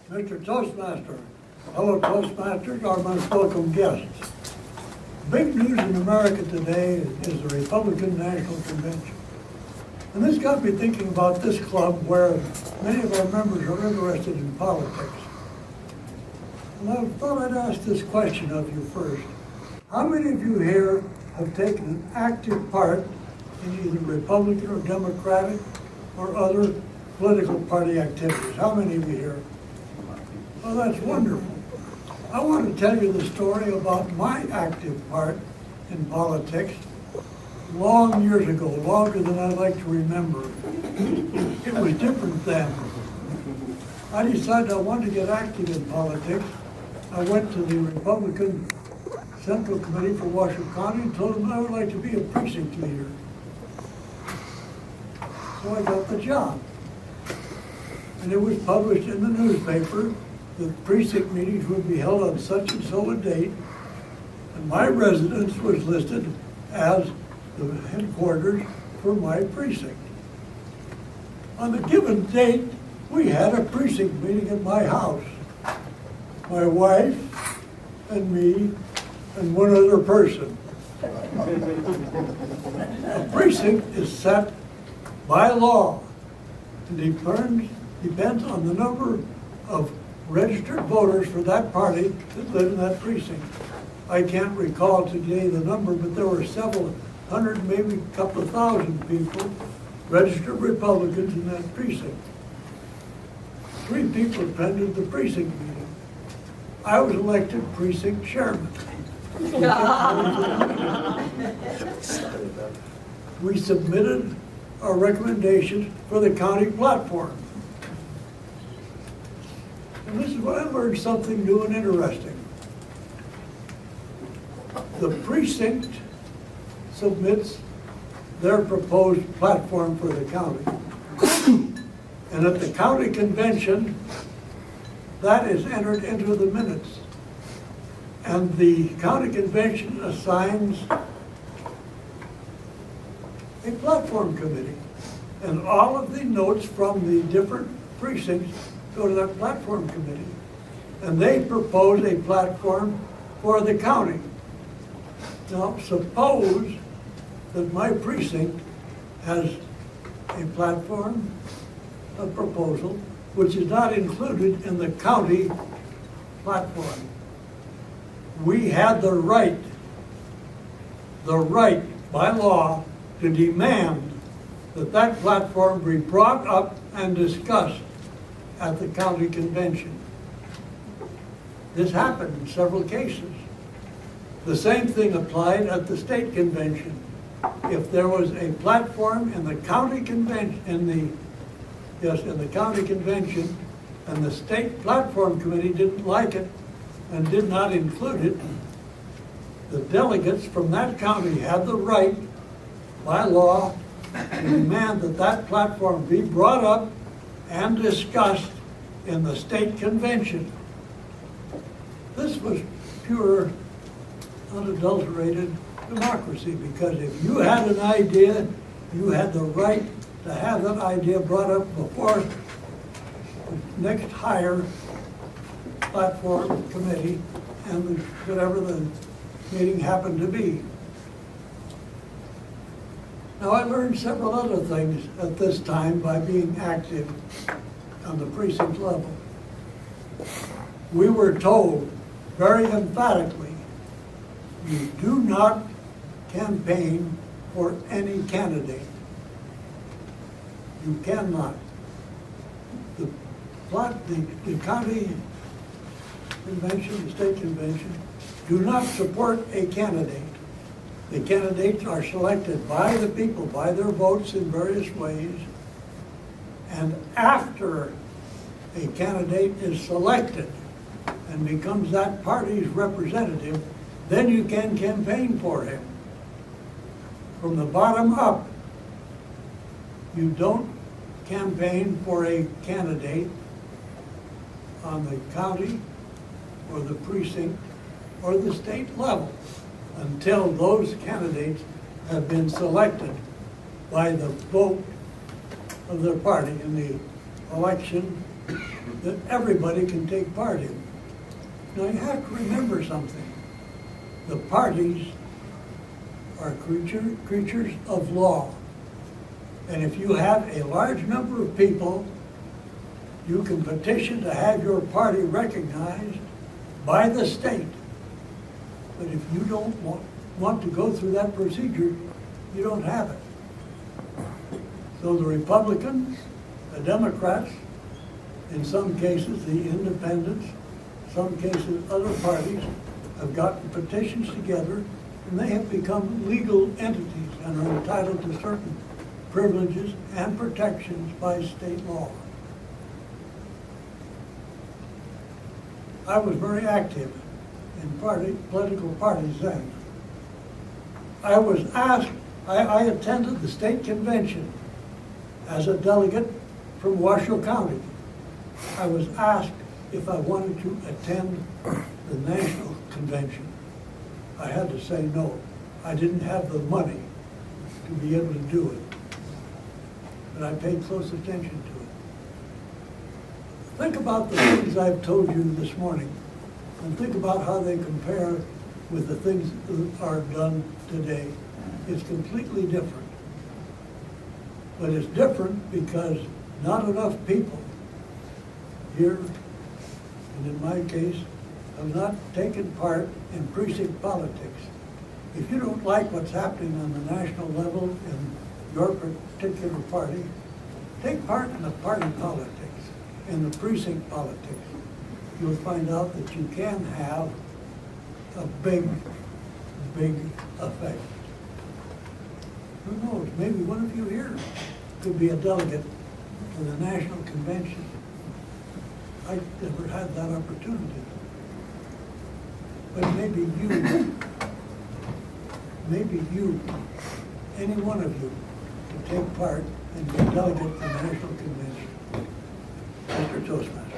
Mr. Toastmaster, fellow Toastmasters are my welcome guests. Big news in America today is the Republican National Convention. And this got me thinking about this club where many of our members are interested in politics. And I thought I'd ask this question of you first. How many of you here have taken an active part in either Republican or Democratic or other political party activities? How many of you here? Well, that's wonderful. I want to tell you the story about my active part in politics long years ago, longer than I'd like to remember. It was different then. I decided I wanted to get active in politics. I went to the Republican Central Committee for Washoe County and told them I would like to be a precinct leader. So I got the job. And it was published in the newspaper that precinct meetings would be held on such and so a date, and my residence was listed as the headquarters for my precinct. On the given date, we had a precinct meeting at my house. My wife and me and one other person. A precinct is set by law and depends on the number of registered voters for that party that live in that precinct. I can't recall today the number, but there were several hundred, maybe a couple of thousand people, registered Republicans in that precinct. 3 people attended the precinct meeting. I was elected precinct chairman. We submitted our recommendations for the county platform. And this is when I learned something new and interesting. The precinct submits their proposed platform for the county. And at the county convention, that is entered into the minutes. And the county convention assigns a platform committee. And all of the notes from the different precincts go to that platform committee. And they propose a platform for the county. Now, suppose that my precinct has a platform, a proposal, which is not included in the county platform. We had the right by law to demand that that platform be brought up and discussed at the county convention. This happened in several cases. The same thing applied at the state convention. If there was a platform in the county convention, in the county convention, and the state platform committee didn't like it and did not include it, the delegates from that county had the right by law to demand that that platform be brought up and discussed in the state convention. This was pure, unadulterated democracy, because if you had an idea, you had the right to have that idea brought up before the next higher platform committee and whatever the meeting happened to be. Now, I learned several other things at this time by being active on the precinct level. We were told very emphatically, you do not campaign for any candidate. You cannot. The county convention, the state convention, do not support a candidate. The candidates are selected by the people, by their votes in various ways. And after a candidate is selected and becomes that party's representative, then you can campaign for him. From the bottom up, you don't campaign for a candidate on the county or the precinct or the state level until those candidates have been selected by the vote of their party in the election that everybody can take part in. Now, you have to remember something. The parties are creatures of law. And if you have a large number of people, you can petition to have your party recognized by the state. But if you don't want to go through that procedure, you don't have it. So the Republicans, the Democrats, in some cases the independents, some cases other parties, have gotten petitions together and they have become legal entities and are entitled to certain privileges and protections by state law. I was very active in political parties then. I was asked, I attended the state convention as a delegate from Washoe County. I was asked if I wanted to attend the national convention. I had to say no. I didn't have the money to be able to do it. But I paid close attention to it. Think about the things I've told you this morning, and think about how they compare with the things that are done today. It's completely different. But it's different because not enough people here, and in my case, have not taken part in precinct politics. If you don't like what's happening on the national level in your particular party, take part in the party politics, in the precinct politics. You'll find out that you can have a big, big effect. Who knows, maybe one of you here could be a delegate to the national convention. I never had that opportunity. But maybe you, any one of you, could take part and be a delegate to the national convention. Mr. Toastmaster.